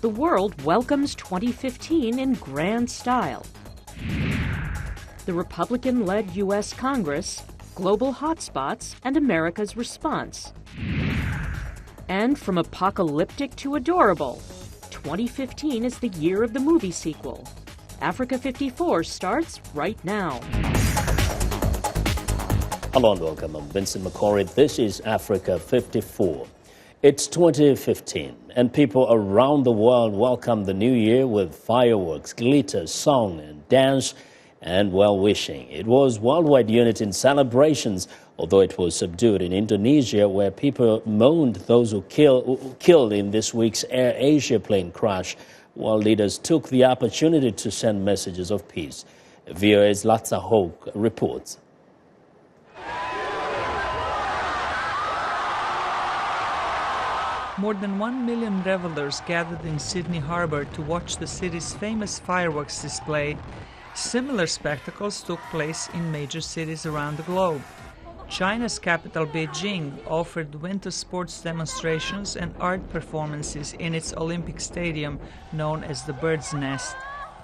the world welcomes 2015 in grand style. The Republican-led U.S. Congress, global hotspots, and America's response. And from apocalyptic to adorable, 2015 is the year of the movie sequel. Africa 54 starts right now. Hello and welcome. I'm Vincent McCorry. This is Africa 54. It's 2015, and people around the world welcome the new year with fireworks, glitter, song, and dance, and well-wishing. It was worldwide unity in celebrations, although it was subdued in Indonesia, where people mourned those who killed in this week's Air Asia plane crash, while leaders took the opportunity to send messages of peace. VOA's Latza Hoke reports. More than 1 million revelers gathered in Sydney Harbour to watch the city's famous fireworks display. Similar spectacles took place in major cities around the globe. China's capital, Beijing, offered winter sports demonstrations and art performances in its Olympic stadium, known as the Bird's Nest.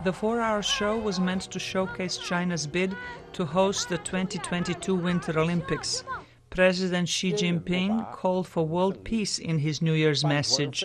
The 4-hour show was meant to showcase China's bid to host the 2022 Winter Olympics. President Xi Jinping called for world peace in his New Year's message.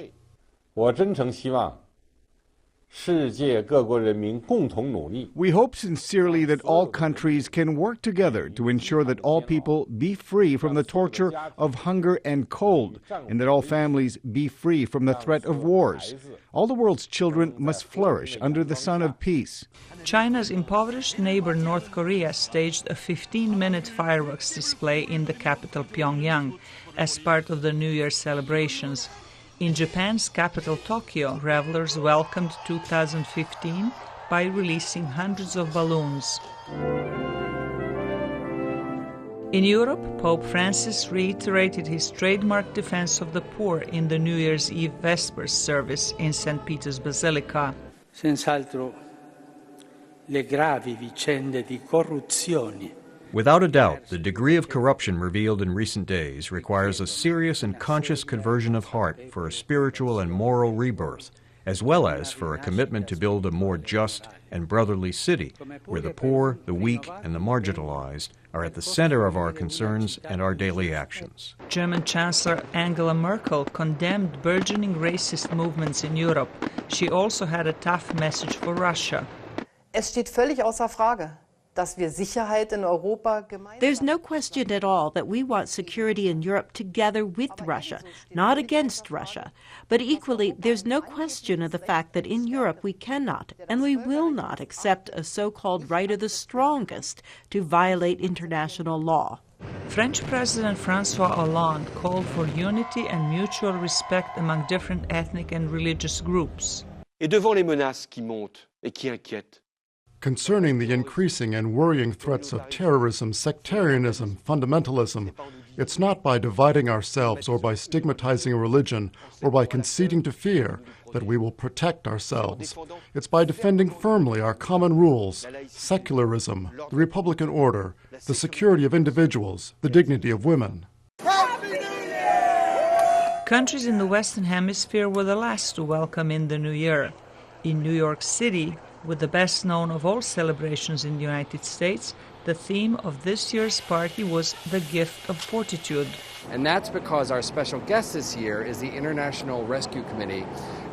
We hope sincerely that all countries can work together to ensure that all people be free from the torture of hunger and cold, and that all families be free from the threat of wars. All the world's children must flourish under the sun of peace. China's impoverished neighbor North Korea staged a 15-minute fireworks display in the capital Pyongyang as part of the New Year's celebrations. In Japan's capital Tokyo, revelers welcomed 2015 by releasing hundreds of balloons. In Europe, Pope Francis reiterated his trademark defense of the poor in the New Year's Eve Vespers service in St. Peter's Basilica. Senz'altro le gravi vicende di corruzione. Without a doubt, the degree of corruption revealed in recent days requires a serious and conscious conversion of heart for a spiritual and moral rebirth, as well as for a commitment to build a more just and brotherly city, where the poor, the weak, and the marginalized are at the center of our concerns and our daily actions. German Chancellor Angela Merkel condemned burgeoning racist movements in Europe. She also had a tough message for Russia. Es steht völlig außer Frage. There's no question at all that we want security in Europe together with Russia, not against Russia. But equally, there's no question of the fact that in Europe we cannot and we will not accept a so-called right of the strongest to violate international law. French President François Hollande called for unity and mutual respect among different ethnic and religious groups. Et devant les menaces qui montent et qui inquiètent, concerning the increasing and worrying threats of terrorism, sectarianism, fundamentalism, it's not by dividing ourselves or by stigmatizing a religion or by conceding to fear that we will protect ourselves. It's by defending firmly our common rules, secularism, the republican order, the security of individuals, the dignity of women. Countries in the Western Hemisphere were the last to welcome in the new year. In New York City, with the best known of all celebrations in the United States, the theme of this year's party was the gift of fortitude. And that's because our special guest this year is the International Rescue Committee,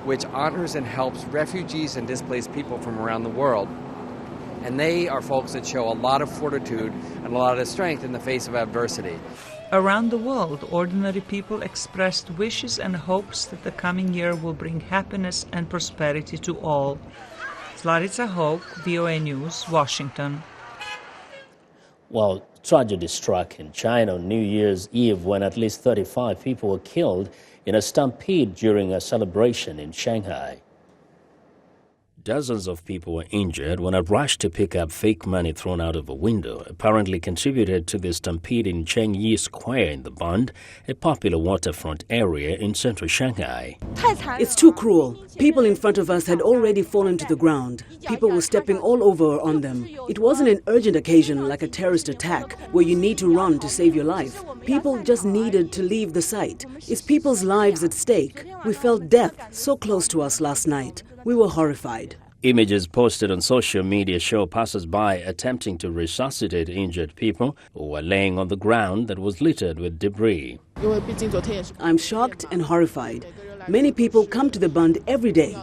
which honors and helps refugees and displaced people from around the world. And they are folks that show a lot of fortitude and a lot of strength in the face of adversity. Around the world, ordinary people expressed wishes and hopes that the coming year will bring happiness and prosperity to all. Latza Hoke, VOA News, Washington. Well, tragedy struck in China on New Year's Eve when at least 35 people were killed in a stampede during a celebration in Shanghai. Dozens of people were injured when a rush to pick up fake money thrown out of a window apparently contributed to the stampede in Chengyi Square in the Bund, a popular waterfront area in central Shanghai. It's too cruel. People in front of us had already fallen to the ground. People were stepping all over on them. It wasn't an urgent occasion like a terrorist attack where you need to run to save your life. People just needed to leave the site. It's people's lives at stake. We felt death so close to us last night. We were horrified. Images posted on social media show passers-by attempting to resuscitate injured people who were laying on the ground that was littered with debris. I'm shocked and horrified. Many people come to the Bund every day.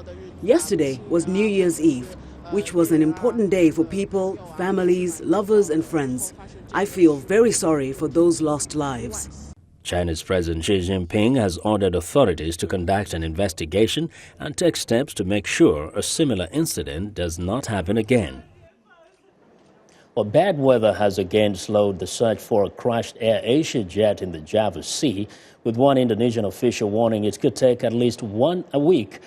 Yesterday was New Year's Eve, which was an important day for people, families, lovers and friends. I feel very sorry for those lost lives. China's President Xi Jinping has ordered authorities to conduct an investigation and take steps to make sure a similar incident does not happen again. Well, bad weather has again slowed the search for a crashed AirAsia jet in the Java Sea, with one Indonesian official warning it could take at least a week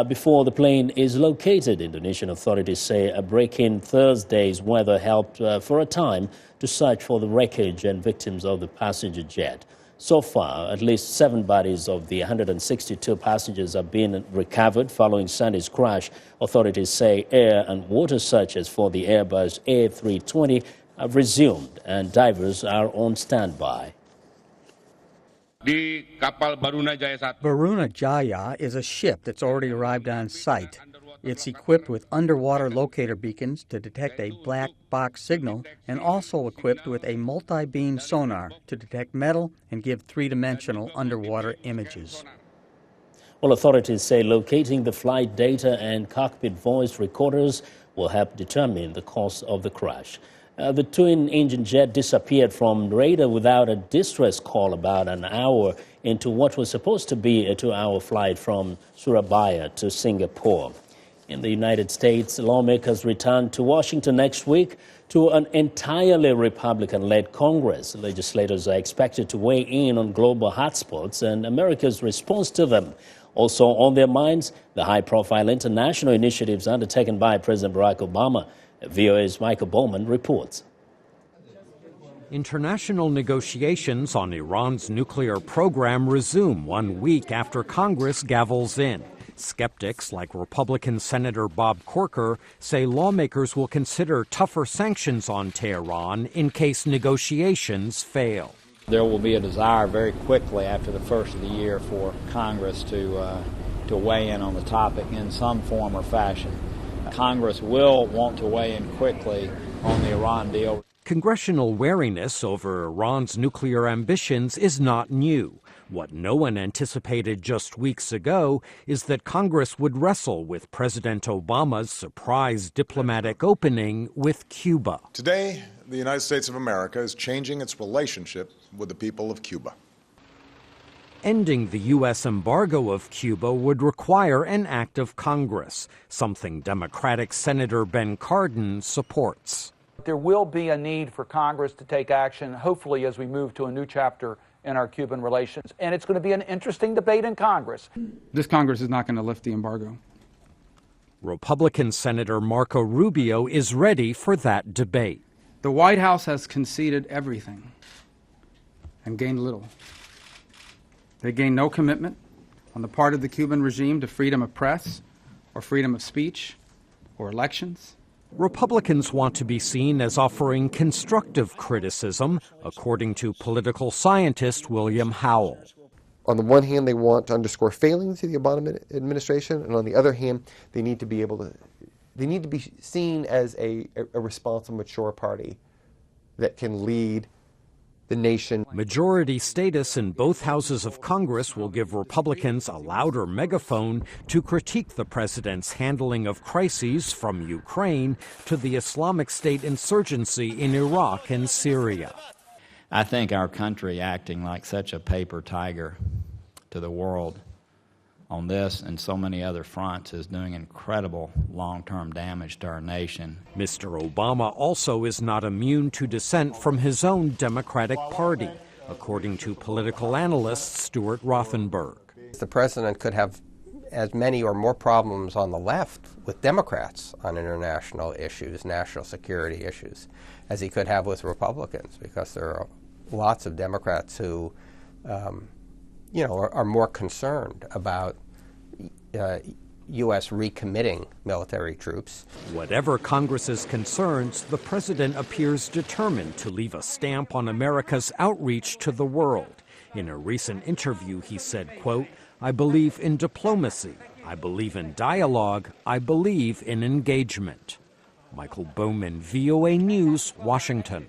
before the plane is located. Indonesian authorities say a break in Thursday's weather helped for a time to search for the wreckage and victims of the passenger jet. So far, at least 7 bodies of the 162 passengers have been recovered following Sunday's crash. Authorities say air and water searches for the Airbus A320 have resumed and divers are on standby. Baruna Jaya is a ship that's already arrived on site. It's equipped with underwater locator beacons to detect a black box signal and also equipped with a multi-beam sonar to detect metal and give three-dimensional underwater images. Well, authorities say locating the flight data and cockpit voice recorders will help determine the cause of the crash. The twin-engine jet disappeared from radar without a distress call about an hour into what was supposed to be a 2-hour flight from Surabaya to Singapore. In the United States, lawmakers return to Washington next week to an entirely Republican-led Congress. Legislators are expected to weigh in on global hotspots and America's response to them. Also on their minds, the high-profile international initiatives undertaken by President Barack Obama. VOA's Michael Bowman reports. International negotiations on Iran's nuclear program resume 1 week after Congress gavels in. Skeptics like Republican Senator Bob Corker say lawmakers will consider tougher sanctions on Tehran in case negotiations fail. There will be a desire very quickly after the first of the year for Congress to weigh in on the topic in some form or fashion. Congress will want to weigh in quickly on the Iran deal. Congressional wariness over Iran's nuclear ambitions is not new. What no one anticipated just weeks ago is that Congress would wrestle with President Obama's surprise diplomatic opening with Cuba. Today, the United States of America is changing its relationship with the people of Cuba. Ending the U.S. embargo of Cuba would require an act of Congress, something Democratic Senator Ben Cardin supports. There will be a need for Congress to take action, hopefully as we move to a new chapter in our Cuban relations. And it's going to be an interesting debate in Congress. This Congress is not going to lift the embargo. Republican Senator Marco Rubio is ready for that debate. The White House has conceded everything and gained little. They gained no commitment on the part of the Cuban regime to freedom of press or freedom of speech or elections. Republicans want to be seen as offering constructive criticism, according to political scientist William Howell. On the one hand, they want to underscore failings of the Obama administration, and on the other hand, they need to be seen as a responsible, mature party that can lead the nation. Majority status in both houses of Congress will give Republicans a louder megaphone to critique the president's handling of crises from Ukraine to the Islamic State insurgency in Iraq and Syria. I think our country acting like such a paper tiger to the world on this and so many other fronts is doing incredible long-term damage to our nation. Mr. Obama also is not immune to dissent from his own Democratic Party, according to political analyst Stuart Rothenberg. The president could have as many or more problems on the left with Democrats on international issues, national security issues, as he could have with Republicans, because there are lots of Democrats who, are more concerned about U.S. recommitting military troops. Whatever Congress's concerns, the president appears determined to leave a stamp on America's outreach to the world. In a recent interview, he said, quote, "I believe in diplomacy. I believe in dialogue. I believe in engagement." Michael Bowman, VOA News, Washington.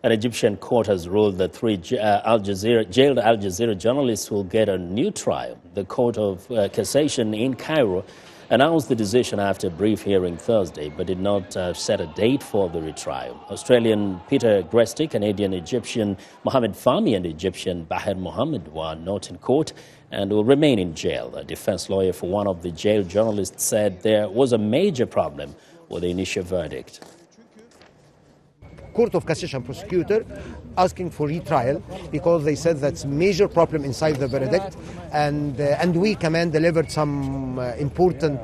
An Egyptian court has ruled that three jailed Al Jazeera journalists will get a new trial. The Court of Cassation in Cairo announced the decision after a brief hearing Thursday, but did not set a date for the retrial. Australian Peter Greste, Canadian-Egyptian Mohamed Fahmy, and Egyptian Baher Mohammed were not in court and will remain in jail. A defense lawyer for one of the jailed journalists said there was a major problem with the initial verdict. Court of Cassation prosecutor asking for retrial because they said that's major problem inside the verdict, and we command delivered some important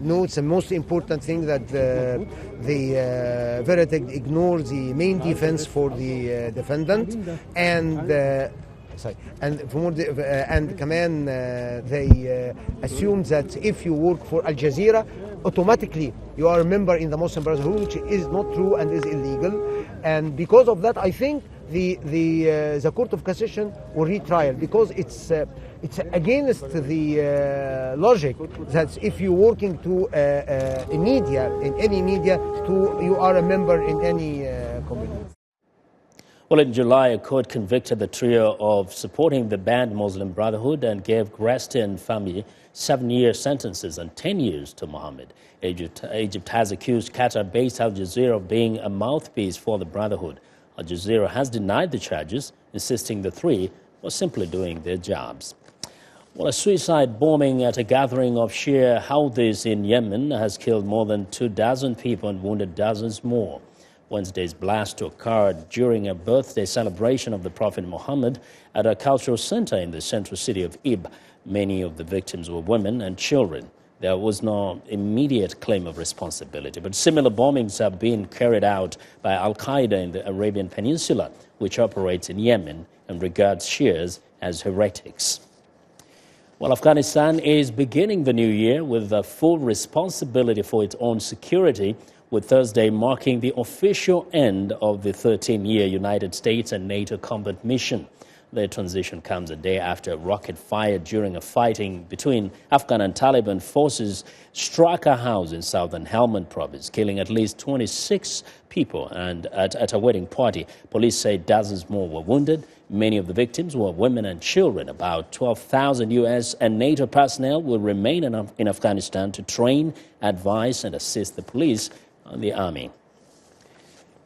notes. And most important thing that the verdict ignores the main defense for the defendant, and command they assume that if you work for Al Jazeera, automatically you are a member in the Muslim Brotherhood, which is not true and is illegal. And because of that, I think the Court of Cassation will retrial, because it's against the logic that if you're working to a media, in any media, you are a member in any community. Well, in July, a court convicted the trio of supporting the banned Muslim Brotherhood and gave Greste and Fahmy 7-year sentences and 10 years to Mohammed. Egypt has accused Qatar-based Al Jazeera of being a mouthpiece for the Brotherhood. Al Jazeera has denied the charges, insisting the three were simply doing their jobs. Well, a suicide bombing at a gathering of Shia Houthis in Yemen has killed more than 24 people and wounded dozens more. Wednesday's blast occurred during a birthday celebration of the Prophet Muhammad at a cultural center in the central city of Ib. Many of the victims were women and children. There was no immediate claim of responsibility, but similar bombings have been carried out by Al-Qaeda in the Arabian Peninsula, which operates in Yemen and regards Shias as heretics. Well, Afghanistan is beginning the new year with a full responsibility for its own security, with Thursday marking the official end of the 13-year United States and NATO combat mission. The transition comes a day after a rocket fired during a fighting between Afghan and Taliban forces struck a house in southern Helmand province, killing at least 26 people and at a wedding party. Police say dozens more were wounded. Many of the victims were women and children. About 12,000 U.S. and NATO personnel will remain in Afghanistan to train, advise, and assist the police and the army.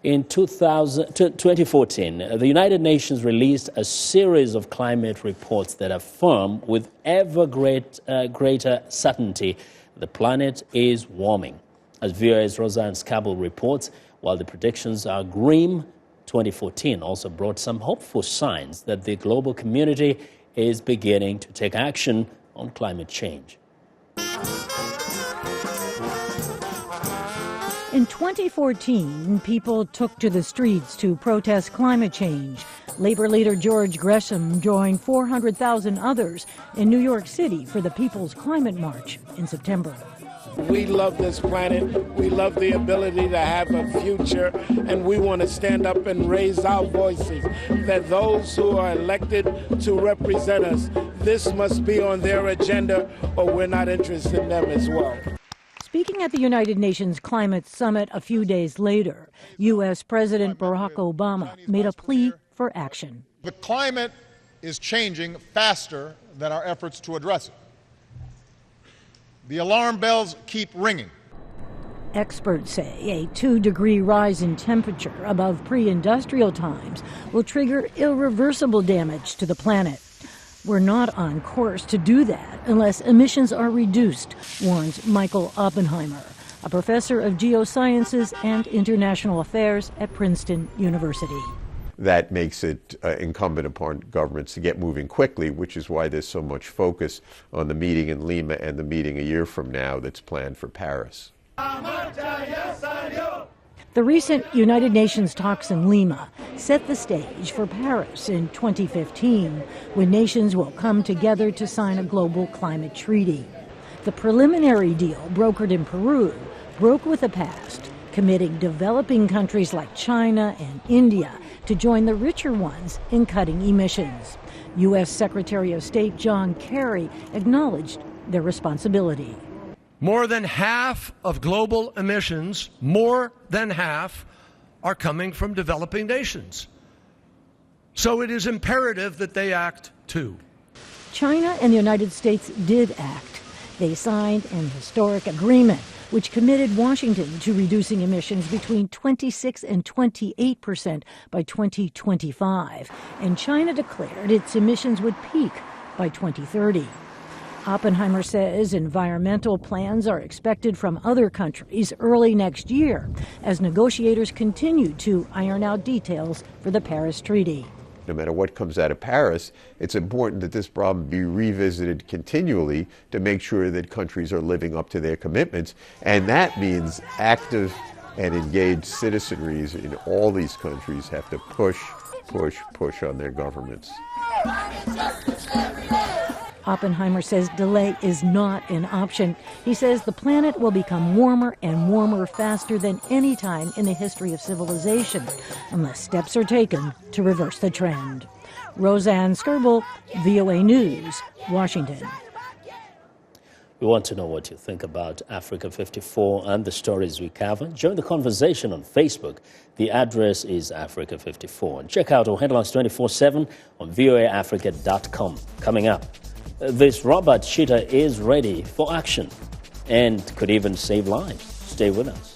In 2014, the United Nations released a series of climate reports that affirm with ever greater certainty the planet is warming. As VOA's Roseanne Scabble reports, while the predictions are grim, 2014 also brought some hopeful signs that the global community is beginning to take action on climate change. In 2014, people took to the streets to protest climate change. Labor leader George Gresham joined 400,000 others in New York City for the People's Climate March in September. We love this planet. We love the ability to have a future, and we want to stand up and raise our voices that those who are elected to represent us, this must be on their agenda, or we're not interested in them as well. Speaking at the United Nations Climate Summit a few days later, U.S. President Barack Obama made a plea for action. The climate is changing faster than our efforts to address it. The alarm bells keep ringing. Experts say a 2-degree rise in temperature above pre-industrial times will trigger irreversible damage to the planet. We're not on course to do that unless emissions are reduced, warns Michael Oppenheimer, a professor of geosciences and international affairs at Princeton University. that makes it incumbent upon governments to get moving quickly, which is why there's so much focus on the meeting in Lima and the meeting a year from now that's planned for Paris. The recent United Nations talks in Lima set the stage for Paris in 2015, when nations will come together to sign a global climate treaty. The preliminary deal, brokered in Peru, broke with the past, committing developing countries like China and India to join the richer ones in cutting emissions. U.S. Secretary of State John Kerry acknowledged their responsibility. More than half of global emissions, more than half, are coming from developing nations. So it is imperative that they act too. China and the United States did act. They signed an historic agreement which committed Washington to reducing emissions between 26 and 28% by 2025. And China declared its emissions would peak by 2030. Oppenheimer says environmental plans are expected from other countries early next year as negotiators continue to iron out details for the Paris Treaty. No matter what comes out of Paris, it's important that this problem be revisited continually to make sure that countries are living up to their commitments. And that means active and engaged citizenries in all these countries have to push on their governments. Oppenheimer says delay is not an option. He says the planet will become warmer and warmer faster than any time in the history of civilization, unless steps are taken to reverse the trend. Roseanne Skirble, VOA News, Washington. We want to know what you think about Africa 54 and the stories we cover. Join the conversation on Facebook. The address is Africa 54. And check out our headlines 24/7 on voaafrica.com. Coming up, this robot cheetah is ready for action and could even save lives. Stay with us.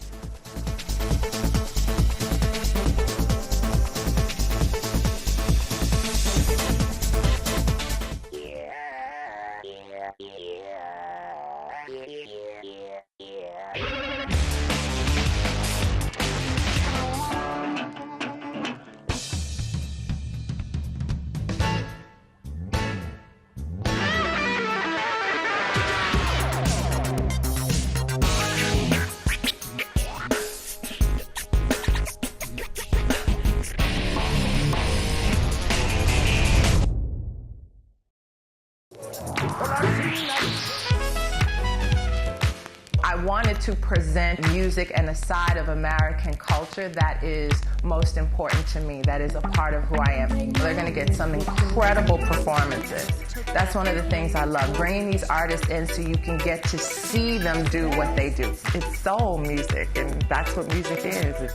I wanted to present music and a side of American culture that is most important to me, that is a part of who I am. They're going to get some incredible performances. That's one of the things I love, bringing these artists in so you can get to see them do what they do. It's soul music, and that's what music is. It's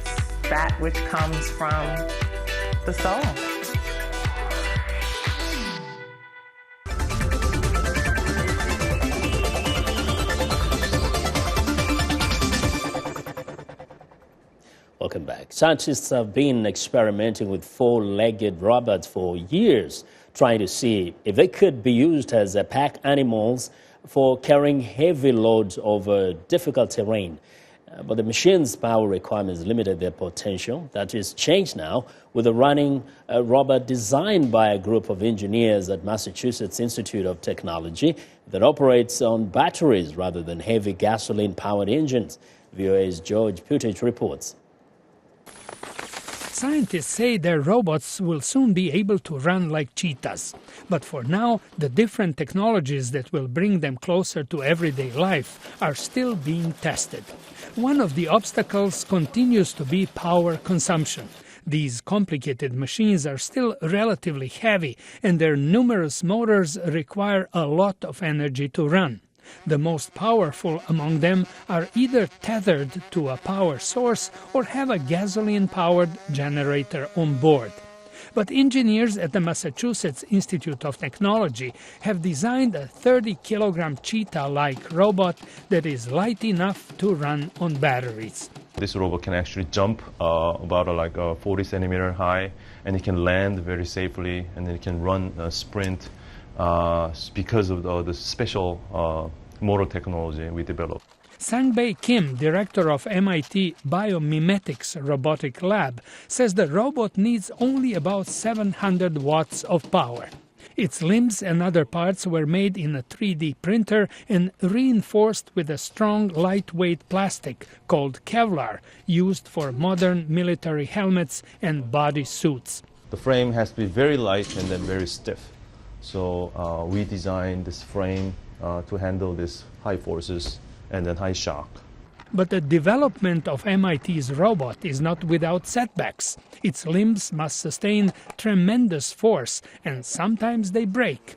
that which comes from the soul. Welcome back. Scientists have been experimenting with four-legged robots for years, trying to see if they could be used as pack animals for carrying heavy loads over difficult terrain. But the machine's power requirements limited their potential. That is changed now with a running robot designed by a group of engineers at Massachusetts Institute of Technology that operates on batteries rather than heavy gasoline-powered engines. VOA's George Putich reports. Scientists say their robots will soon be able to run like cheetahs. But for now, the different technologies that will bring them closer to everyday life are still being tested. One of the obstacles continues to be power consumption. These complicated machines are still relatively heavy, and their numerous motors require a lot of energy to run. The most powerful among them are either tethered to a power source or have a gasoline-powered generator on board. But engineers at the Massachusetts Institute of Technology have designed a 30-kilogram cheetah-like robot that is light enough to run on batteries. This robot can actually jump about 40 centimeter high, and it can land very safely, and it can run a sprint because of the special motor technology we developed. Sang-Bae Kim, director of MIT Biomimetics Robotic Lab, says the robot needs only about 700 watts of power. Its limbs and other parts were made in a 3D printer and reinforced with a strong, lightweight plastic called Kevlar, used for modern military helmets and body suits. The frame has to be very light and then very stiff. So we designed this frame to handle these high forces and then high shock. But the development of MIT's robot is not without setbacks. Its limbs must sustain tremendous force, and sometimes they break.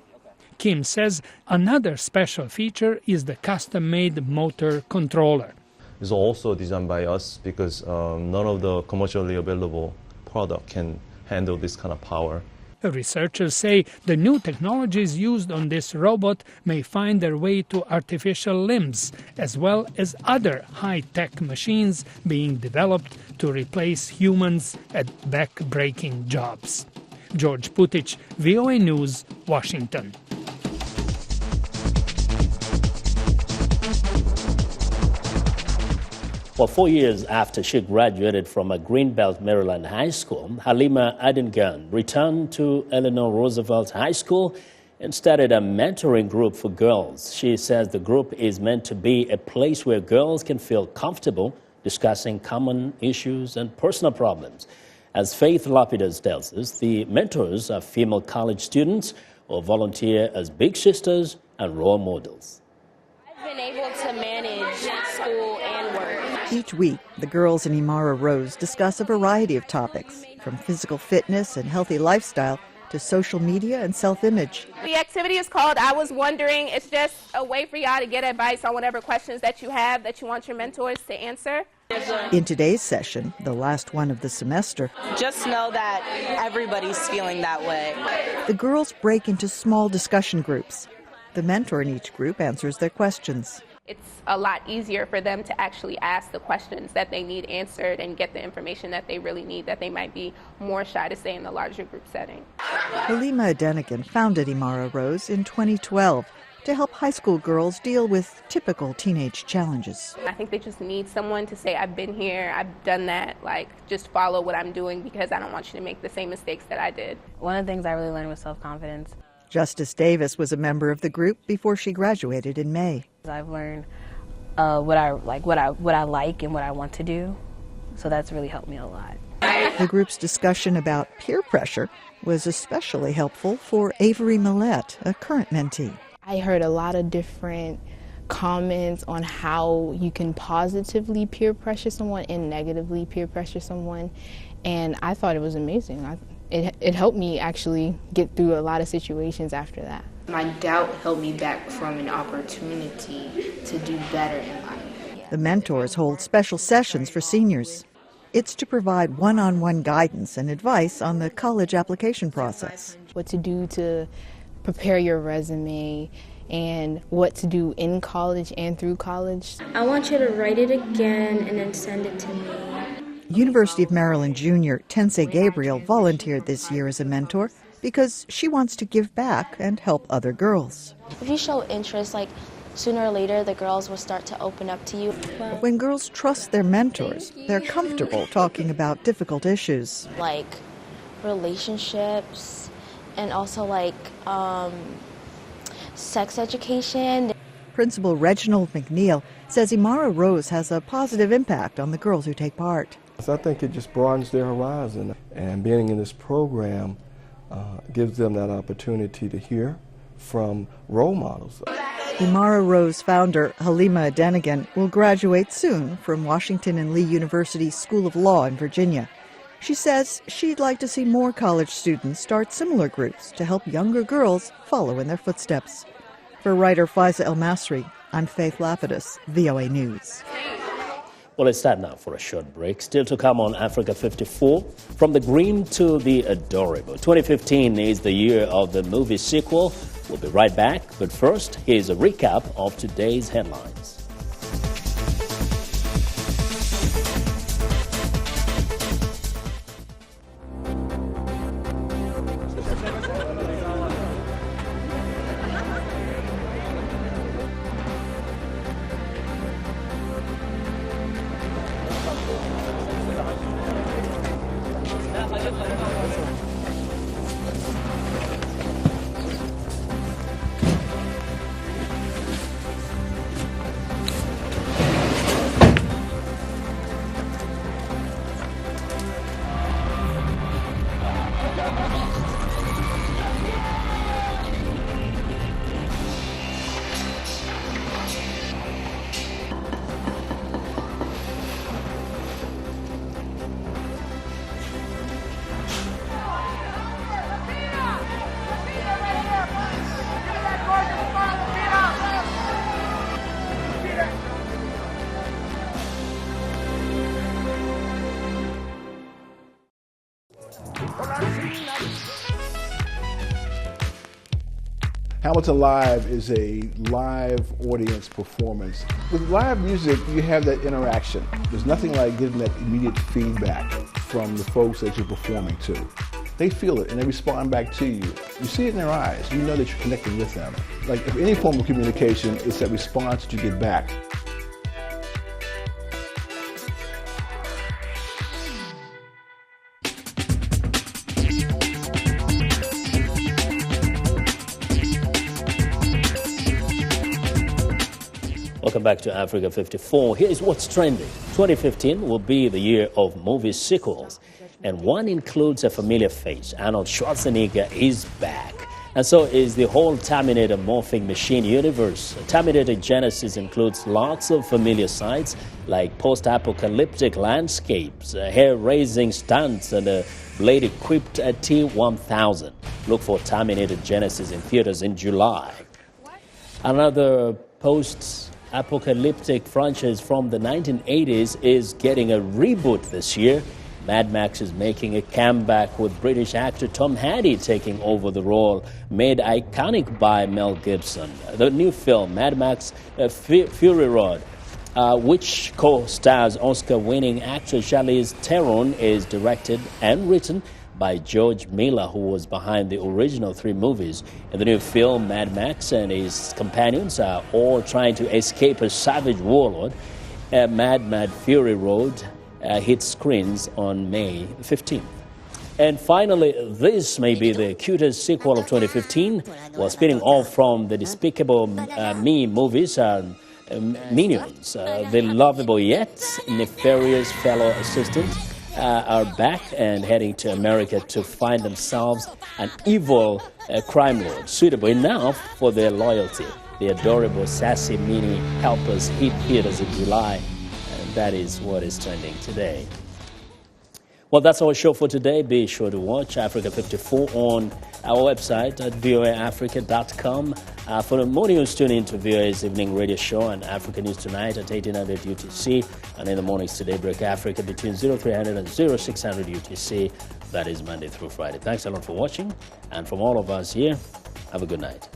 Kim says another special feature is the custom-made motor controller. It's also designed by us because none of the commercially available product can handle this kind of power. Researchers say the new technologies used on this robot may find their way to artificial limbs, as well as other high-tech machines being developed to replace humans at back-breaking jobs. George Putic, VOA News, Washington. Well, 4 years after she graduated from a Greenbelt, Maryland high school, Halima Adengan returned to Eleanor Roosevelt High School and started a mentoring group for girls. She says the group is meant to be a place where girls can feel comfortable discussing common issues and personal problems. As Faith Lapidus tells us, the mentors are female college students or volunteer as big sisters and role models. I've been able to manage school and work. Each week, the girls in Imara Rose discuss a variety of topics, from physical fitness and healthy lifestyle to social media and self-image. The activity is called I Was Wondering. It's just a way for y'all to get advice on whatever questions that you have that you want your mentors to answer. In today's session, the last one of the semester, just know that everybody's feeling that way. The girls break into small discussion groups. The mentor in each group answers their questions. It's a lot easier for them to actually ask the questions that they need answered and get the information that they really need that they might be more shy to say in the larger group setting. Halima Adengan founded Imara Rose in 2012 to help high school girls deal with typical teenage challenges. I think they just need someone to say, I've been here, I've done that, like just follow what I'm doing because I don't want you to make the same mistakes that I did. One of the things I really learned was self-confidence. Justice Davis was a member of the group before she graduated in May. I've learned what I like and what I want to do, so that's really helped me a lot. The group's discussion about peer pressure was especially helpful for Avery Millette, a current mentee. I heard a lot of different comments on how you can positively peer pressure someone and negatively peer pressure someone, and I thought it was amazing. It helped me actually get through a lot of situations after that. My doubt held me back from an opportunity to do better in life. The mentors hold special sessions for seniors. It's to provide one-on-one guidance and advice on the college application process. What to do to prepare your resume and what to do in college and through college. I want you to write it again and then send it to me. University of Maryland junior Tensei Gabriel volunteered this year as a mentor because she wants to give back and help other girls. If you show interest, like sooner or later the girls will start to open up to you. When girls trust their mentors, they're comfortable talking about difficult issues. Like relationships and also like sex education. Principal Reginald McNeil says Imara Rose has a positive impact on the girls who take part. I think it just broadens their horizon, and being in this program gives them that opportunity to hear from role models. Imara Rose founder Halima Adengan will graduate soon from Washington and Lee University's School of Law in Virginia. She says she'd like to see more college students start similar groups to help younger girls follow in their footsteps. For writer Faiza El-Masri, I'm Faith Lapidus, VOA News. Well, it's time now for a short break. Still to come on Africa 54, from the green to the adorable. 2015 is the year of the movie sequel. We'll be right back, but first, here's a recap of today's headlines. Hamilton Live is a live audience performance. With live music, you have that interaction. There's nothing like getting that immediate feedback from the folks that you're performing to. They feel it and they respond back to you. You see it in their eyes. You know that you're connecting with them. Like if any form of communication, it's that response that you get back. Welcome back to Africa 54. Here's what's trending. 2015 will be the year of movie sequels, and one includes a familiar face. Arnold Schwarzenegger is back, and so is the whole Terminator morphing machine universe. Terminator Genesis includes lots of familiar sights like post-apocalyptic landscapes, hair-raising stunts, and a blade-equipped T-1000. Look for Terminator Genesis in theaters in July. Another post-apocalyptic franchise from the 1980s is getting a reboot this year. Mad Max is making a comeback with British actor Tom Hardy taking over the role made iconic by Mel Gibson. The new film, Mad Max Fury Road, which co-stars Oscar-winning actress Charlize Theron, is directed and written by George Miller, who was behind the original 3 movies. In the new film, Mad Max and his companions are all trying to escape a savage warlord. Mad Fury Road hits screens on May 15th. And finally, this may be the cutest sequel of 2015. Well, spinning off from the Despicable Me movies are Minions. The lovable yet nefarious fellow assistants are back and heading to America to find themselves an evil crime lord, suitable enough for their loyalty. The adorable sassy mini helpers hit theaters in July, and that is what is trending today. Well, that's our show for today. Be sure to watch Africa 54 on our website at voaafrica.com. For the more news, tune in to VOA's evening radio show and Africa News Tonight at 1800 UTC, and in the mornings to Daybreak Africa between 0300 and 0600 UTC. That is Monday through Friday. Thanks a lot for watching, and from all of us here, have a good night.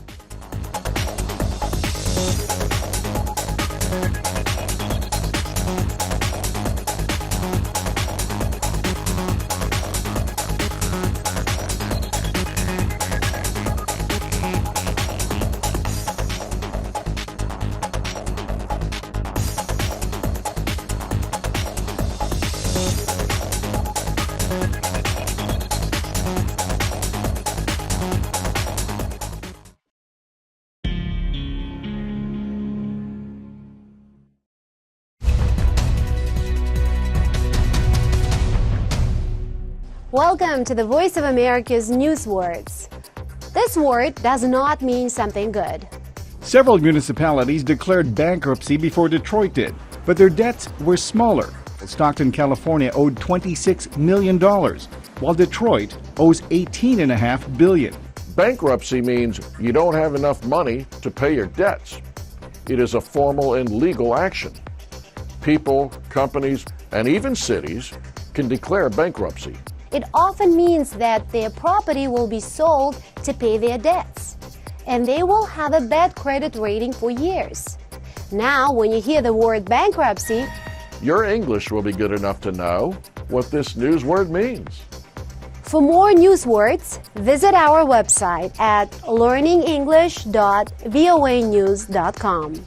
Welcome to the Voice of America's News Words. This word does not mean something good. Several municipalities declared bankruptcy before Detroit did, but their debts were smaller. Stockton, California owed $26 million, while Detroit owes $18.5 billion. Bankruptcy means you don't have enough money to pay your debts. It is a formal and legal action. People, companies, and even cities can declare bankruptcy. It often means that their property will be sold to pay their debts, and they will have a bad credit rating for years. Now, when you hear the word bankruptcy, your English will be good enough to know what this news word means. For more news words, visit our website at learningenglish.voanews.com.